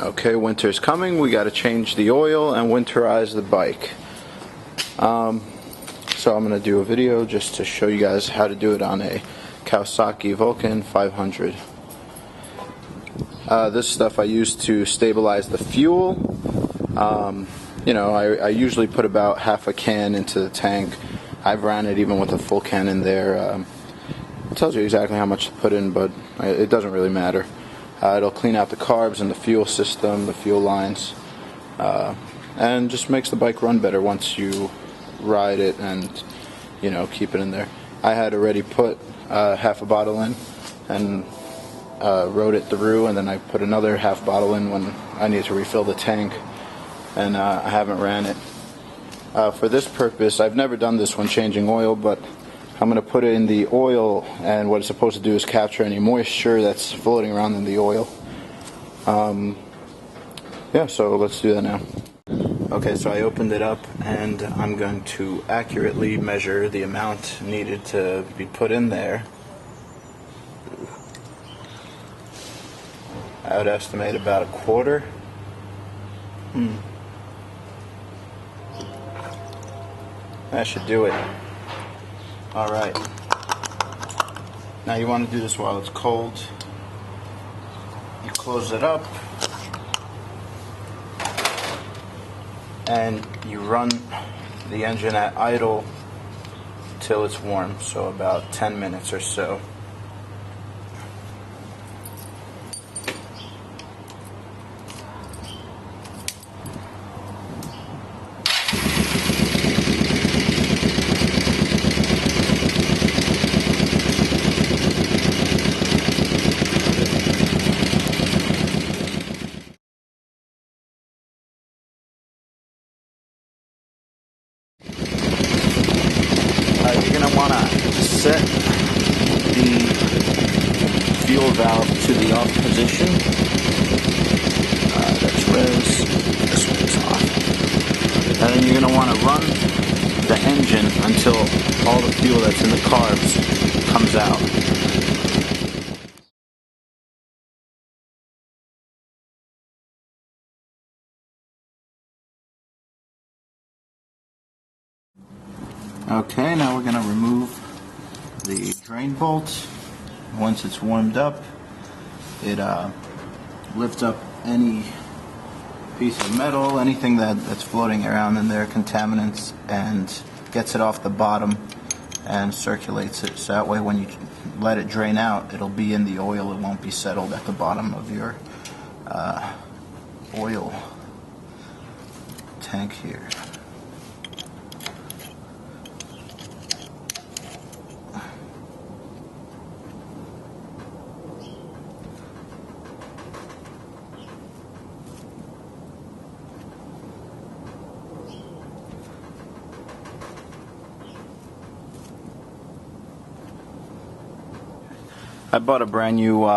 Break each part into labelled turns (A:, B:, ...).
A: Okay, winter's coming. We got to change the oil and winterize the bike. So I'm going to do a video just to show you guys how to do it on a Kawasaki Vulcan 500. This stuff I use to stabilize the fuel. You know, I usually put about half a can into the tank. I've ran it even with a full can in there. It tells you exactly how much to put in, but it doesn't really matter. It'll clean out the carbs and the fuel system, the fuel lines, and just makes the bike run better once you ride it and, you know, keep it in there. I had already put half a bottle in and rode it through, and then I put another half bottle in when I need to refill the tank, and I haven't ran it. For this purpose, I've never done this when changing oil, but I'm going to put it in the oil, and what it's supposed to do is capture any moisture that's floating around in the oil. Yeah, so let's do that now. Okay, so I opened it up, and I'm going to accurately measure the amount needed to be put in there. I would estimate about a quarter. That should do it. Alright. Now you want to do this while it's cold. You close it up and you run the engine at idle till it's warm, so about 10 minutes or so. You're going to want to set the fuel valve to the off position. That's res, this one's off. And then you're going to want to run the engine until all the fuel that's in the carbs comes out. Okay, now we're going to remove the drain bolt. Once it's warmed up, it lifts up any piece of metal, anything that's floating around in there, contaminants, and gets it off the bottom and circulates it. So that way when you let it drain out, it'll be in the oil. It won't be settled at the bottom of your oil tank here. I bought a brand new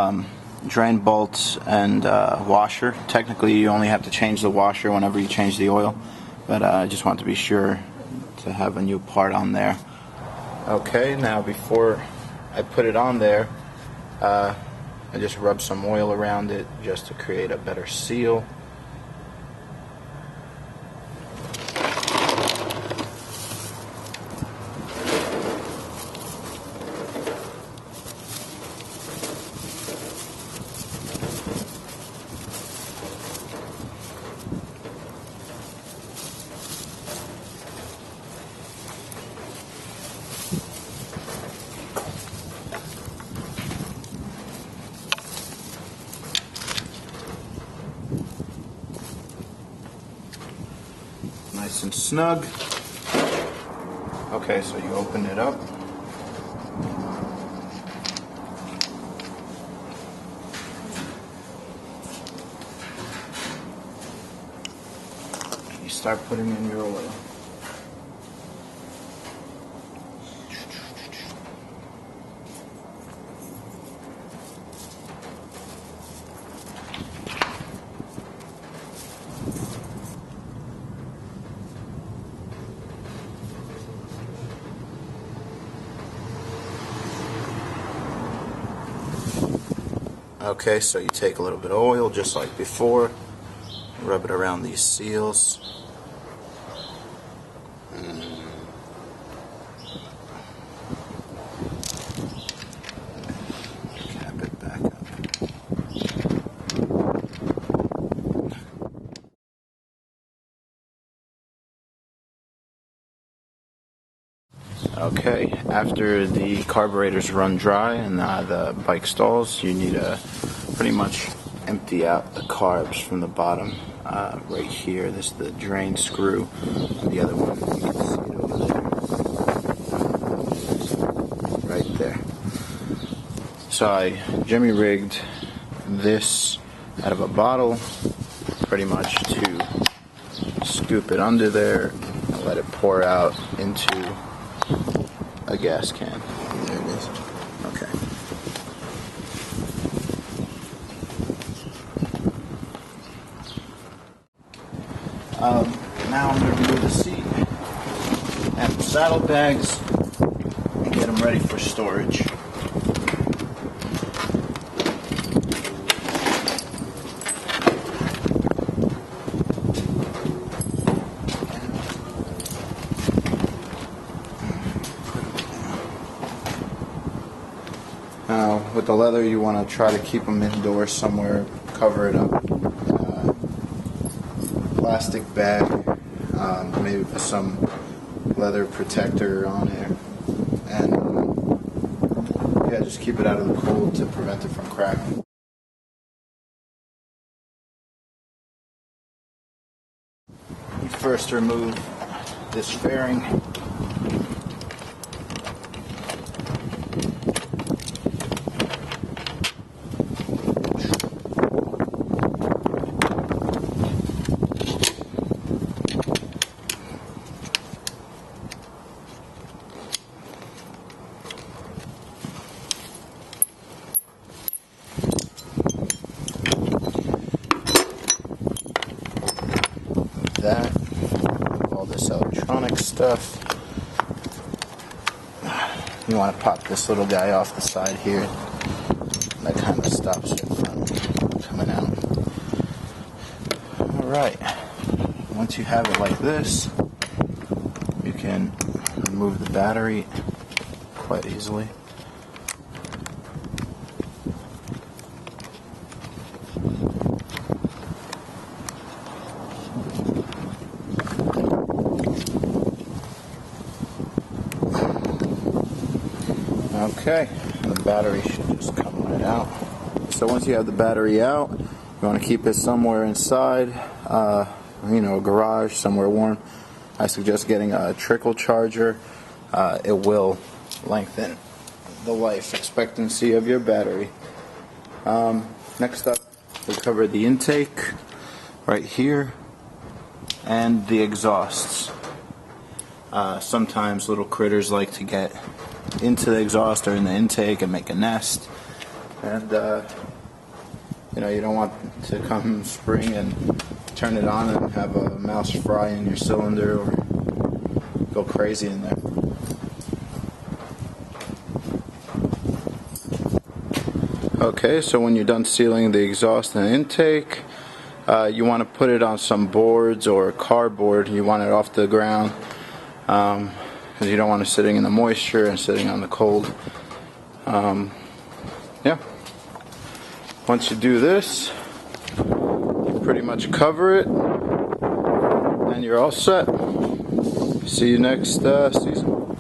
A: drain bolt and washer. Technically you only have to change the washer whenever you change the oil, but I just want to be sure to have a new part on there. Okay, now before I put it on there, I just rub some oil around it just to create a better seal. Nice and snug. Okay, so you open it up. You start putting in your oil. Okay, so you take a little bit of oil just like before, rub it around these seals. Cap it back up. Okay, after the carburetors run dry and the bike stalls, you need to pretty much empty out the carbs from the bottom. Right here, this is the drain screw. The other one, you can see it over there. Right there. So I jimmy rigged this out of a bottle, pretty much to scoop it under there and let it pour out into a gas can. There it is. Okay. Now I'm going to remove the seat and the saddlebags and get them ready for storage. Now, with the leather, you want to try to keep them indoors somewhere, cover it up. Plastic bag, maybe with some leather protector on it, and yeah, just keep it out of the cold to prevent it from cracking. You first remove this fairing. That, all this electronic stuff. You want to pop this little guy off the side here. That kind of stops it from coming out. Alright, once you have it like this, you can remove the battery quite easily. Okay, the battery should just come right out. So once you have the battery out, you want to keep it somewhere inside, a garage, somewhere warm. I suggest getting a trickle charger. It will lengthen the life expectancy of your battery. Next up, we'll cover the intake right here and the exhausts. Sometimes little critters like to get into the exhaust or in the intake and make a nest, and you don't want to come spring and turn it on and have a mouse fry in your cylinder or go crazy in there. Okay, so when you're done sealing the exhaust and the intake, you want to put it on some boards or cardboard. You want it off the ground, because you don't want it sitting in the moisture and sitting on the cold. Yeah. Once you do this, you pretty much cover it, and you're all set. See you next season.